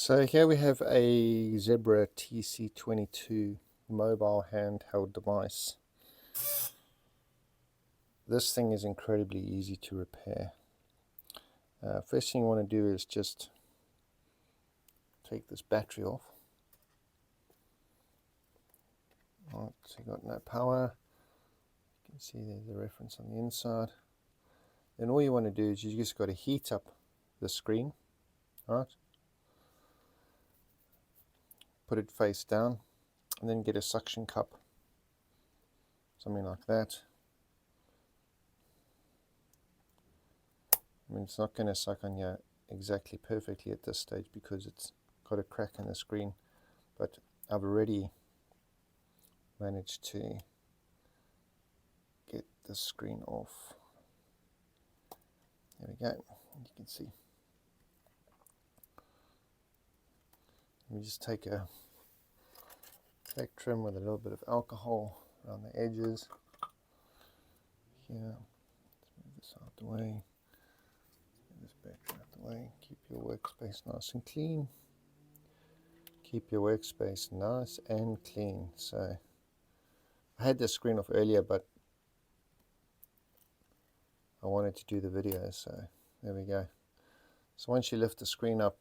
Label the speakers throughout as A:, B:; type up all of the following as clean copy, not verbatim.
A: So here we have a Zebra TC22 mobile handheld device. This thing is incredibly easy to repair. First thing you want to do is just take this battery off. Right, so you got no power. You can see there's a reference on the inside. Then all you want to do is you just got to heat up the screen, right? Put it face down, and then get a suction cup, something like that. I mean, it's not going to suck on you exactly perfectly at this stage because it's got a crack in the screen, but I've already managed to get the screen off. There we go, you can see. Let me just take a trim with a little bit of alcohol around the edges. Here, let's move this out the way. Get this battery out the way. Keep your workspace nice and clean. Keep your workspace nice and clean. So I had this screen off earlier, but I wanted to do the video, so there we go. So once you lift the screen up,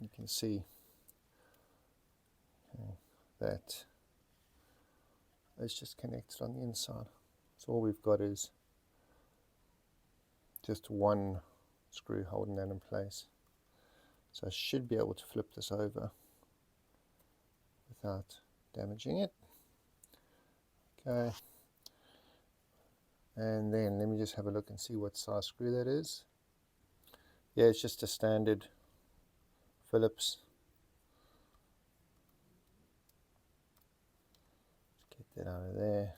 A: you can see that it's just connected on the inside. So all we've got is just one screw holding that in place. So I should be able to flip this over without damaging it. Okay. And then let me just have a look and see what size screw that is. Yeah, it's just a standard Phillips. Let's get that out of there.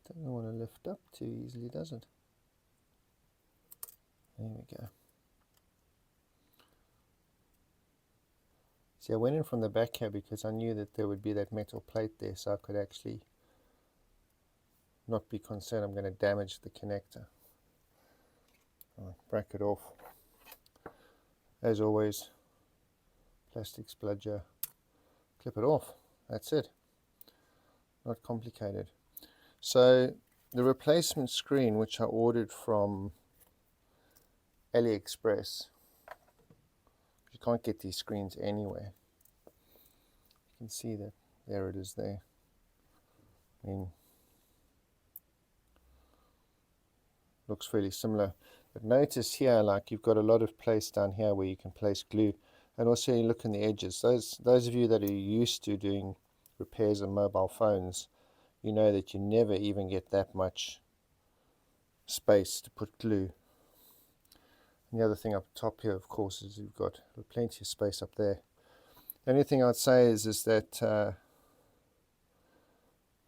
A: Doesn't want to lift up too easily, does it? There we go. See, I went in from the back here because I knew that there would be that metal plate there, so I could actually not be concerned I'm going to damage the connector. Right, break it off. As always, plastic spludger, clip it off. That's it. Not complicated. So the replacement screen, which I ordered from AliExpress, you can't get these screens anywhere. You can see that there it is there. I mean, looks fairly similar. But notice here, like you've got a lot of place down here where you can place glue, and also you look in the edges. Those of you that are used to doing repairs on mobile phones, you know that you never even get that much space to put glue. And the other thing up top here, of course, is you've got plenty of space up there. The only thing I'd say is that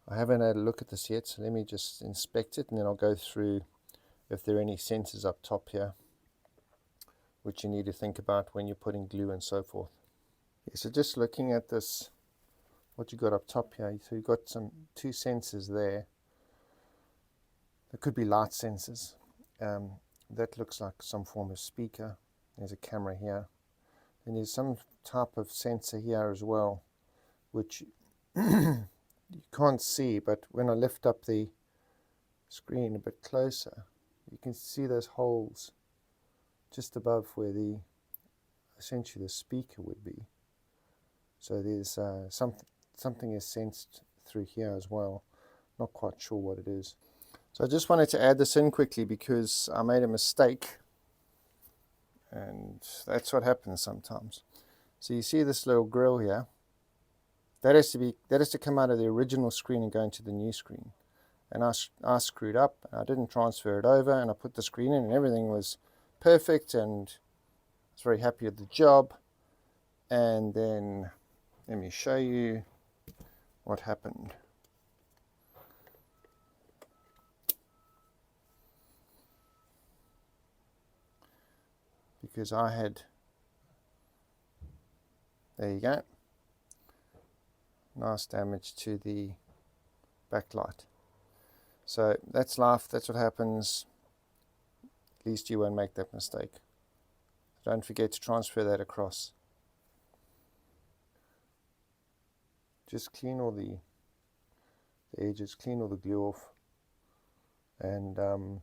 A: I haven't had a look at this yet, so let me just inspect it, and then I'll go through if there are any sensors up top here which you need to think about when you're putting glue and so forth. Yeah, so just looking at this, what you got up top here, so you've got two sensors there. There could be light sensors. That looks like some form of speaker. There's a camera here, and there's some type of sensor here as well, which you can't see, but when I lift up the screen a bit closer, you can see those holes just above where essentially the speaker would be. So there's something is sensed through here as well. Not quite sure what it is. So I just wanted to add this in quickly because I made a mistake, and that's what happens sometimes. So you see this little grill here, that has to come out of the original screen and go into the new screen. And I screwed up, and I didn't transfer it over, and I put the screen in and everything was perfect, and I was very happy with the job. And then let me show you what happened. because I had, there you go, nice damage to the backlight. So that's life, that's what happens. At least you won't make that mistake. Don't forget to transfer that across. Just clean all the edges, clean all the glue off, and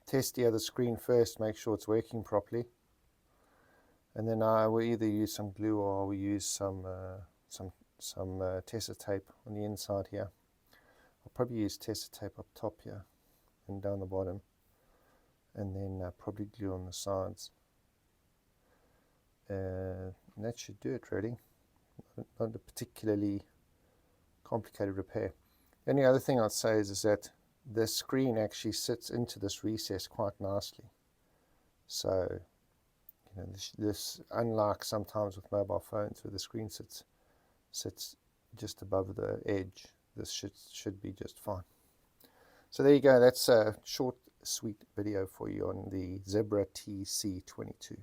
A: test the other screen first, make sure it's working properly. And then I will either use some glue or we use some Tessa tape on the inside here. I'll probably use Tessa tape up top here and down the bottom, and then probably glue on the sides. And that should do it really. Not a particularly complicated repair. The only other thing I'd say is that the screen actually sits into this recess quite nicely. So, you know, this unlike sometimes with mobile phones where the screen sits just above the edge, this should be just fine. So there you go. That's a short, sweet video for you on the Zebra TC22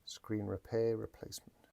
A: screen repair replacement.